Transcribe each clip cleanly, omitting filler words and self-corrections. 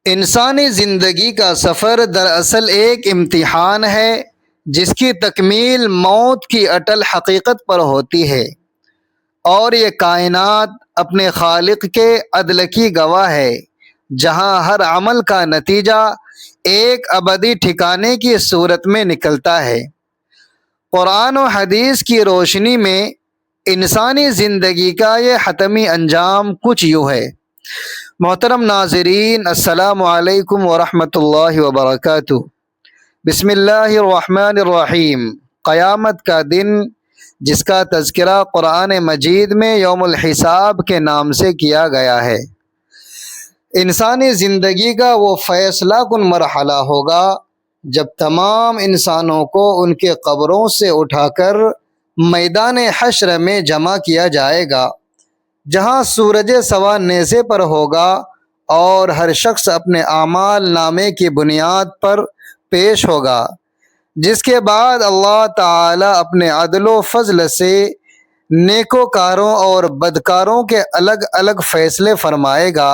انسانی زندگی کا سفر دراصل ایک امتحان ہے جس کی تکمیل موت کی اٹل حقیقت پر ہوتی ہے، اور یہ کائنات اپنے خالق کے عدل کی گواہ ہے، جہاں ہر عمل کا نتیجہ ایک ابدی ٹھکانے کی صورت میں نکلتا ہے۔ قرآن و حدیث کی روشنی میں انسانی زندگی کا یہ حتمی انجام کچھ یوں ہے۔ محترم ناظرین، السلام علیکم ورحمۃ اللہ وبرکاتہ۔ بسم اللہ الرحمن الرحیم۔ قیامت کا دن، جس کا تذکرہ قرآن مجید میں یوم الحساب کے نام سے کیا گیا ہے، انسانی زندگی کا وہ فیصلہ کن مرحلہ ہوگا جب تمام انسانوں کو ان کے قبروں سے اٹھا کر میدان حشر میں جمع کیا جائے گا، جہاں سورج سوا نیزے پر ہوگا اور ہر شخص اپنے اعمال نامے کی بنیاد پر پیش ہوگا، جس کے بعد اللہ تعالی اپنے عدل و فضل سے نیکوکاروں اور بدکاروں کے الگ الگ فیصلے فرمائے گا۔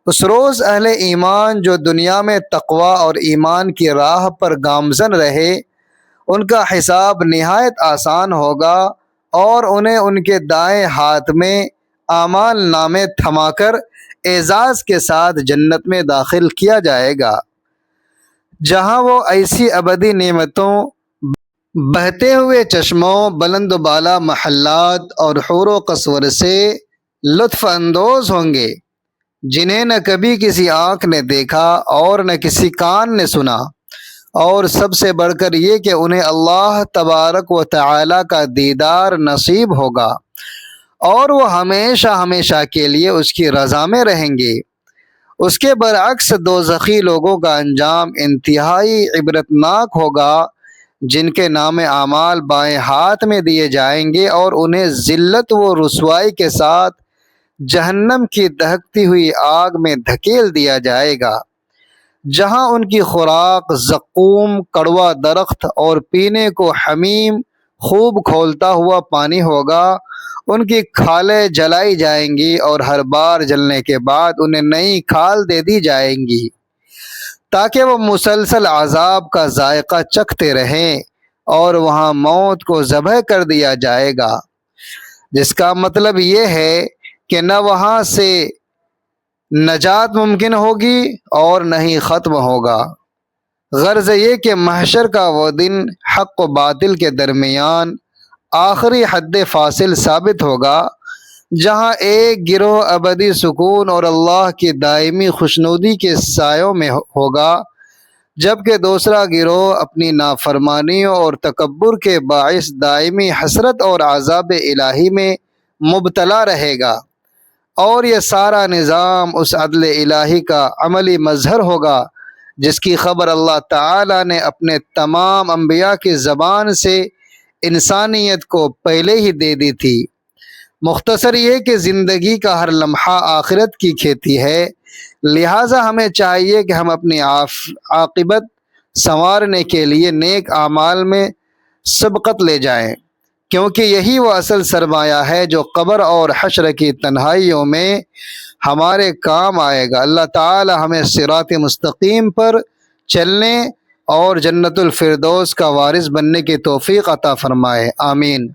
اس روز اہل ایمان جو دنیا میں تقوی اور ایمان کی راہ پر گامزن رہے، ان کا حساب نہایت آسان ہوگا اور انہیں ان کے دائیں ہاتھ میں اعمال نامے تھما کر اعزاز کے ساتھ جنت میں داخل کیا جائے گا، جہاں وہ ایسی ابدی نعمتوں، بہتے ہوئے چشموں، بلند و بالا محلات اور حور و قصور سے لطف اندوز ہوں گے، جنہیں نہ کبھی کسی آنکھ نے دیکھا اور نہ کسی کان نے سنا، اور سب سے بڑھ کر یہ کہ انہیں اللہ تبارک و تعالی کا دیدار نصیب ہوگا، اور وہ ہمیشہ ہمیشہ کے لیے اس کی رضا میں رہیں گے۔ اس کے برعکس دوزخی لوگوں کا انجام انتہائی عبرتناک ہوگا، جن کے نام اعمال بائیں ہاتھ میں دیے جائیں گے اور انہیں ذلت و رسوائی کے ساتھ جہنم کی دہکتی ہوئی آگ میں دھکیل دیا جائے گا، جہاں ان کی خوراک زقوم، کڑوا درخت اور پینے کو حمیم خوب کھولتا ہوا پانی ہوگا۔ ان کی کھالیں جلائی جائیں گی اور ہر بار جلنے کے بعد انہیں نئی کھال دے دی جائیں گی، تاکہ وہ مسلسل عذاب کا ذائقہ چکھتے رہیں، اور وہاں موت کو ذبح کر دیا جائے گا، جس کا مطلب یہ ہے کہ نہ وہاں سے نجات ممکن ہوگی اور نہ ہی ختم ہوگا۔ غرض یہ کہ محشر کا وہ دن حق و باطل کے درمیان آخری حد فاصل ثابت ہوگا، جہاں ایک گروہ ابدی سکون اور اللہ کی دائمی خوشنودی کے سایوں میں ہوگا، جبکہ دوسرا گروہ اپنی نافرمانیوں اور تکبر کے باعث دائمی حسرت اور عذاب الہی میں مبتلا رہے گا، اور یہ سارا نظام اس عدل الہی کا عملی مظہر ہوگا جس کی خبر اللہ تعالی نے اپنے تمام انبیاء کی زبان سے انسانیت کو پہلے ہی دے دی تھی۔ مختصر یہ کہ زندگی کا ہر لمحہ آخرت کی کھیتی ہے، لہٰذا ہمیں چاہیے کہ ہم اپنی عاقبت سنوارنے کے لیے نیک اعمال میں سبقت لے جائیں، کیونکہ یہی وہ اصل سرمایہ ہے جو قبر اور حشر کی تنہائیوں میں ہمارے کام آئے گا۔ اللہ تعالی ہمیں صراط مستقیم پر چلنے اور جنت الفردوس کا وارث بننے کی توفیق عطا فرمائے، آمین۔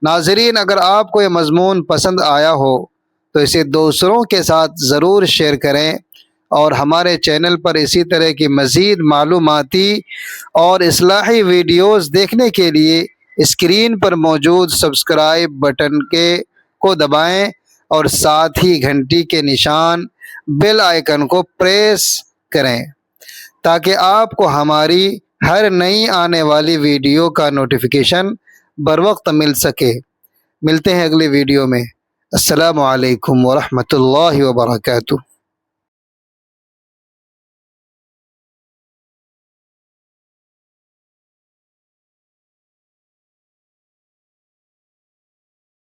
ناظرین، اگر آپ کو یہ مضمون پسند آیا ہو تو اسے دوسروں کے ساتھ ضرور شیئر کریں، اور ہمارے چینل پر اسی طرح کی مزید معلوماتی اور اصلاحی ویڈیوز دیکھنے کے لیے اسکرین پر موجود سبسکرائب بٹن کو دبائیں، اور ساتھ ہی گھنٹی کے نشان بیل آئیکن کو پریس کریں، تاکہ آپ کو ہماری ہر نئی آنے والی ویڈیو کا نوٹیفیکیشن بروقت مل سکے۔ ملتے ہیں اگلی ویڈیو میں۔ السلام علیکم ورحمۃ اللہ وبرکاتہ۔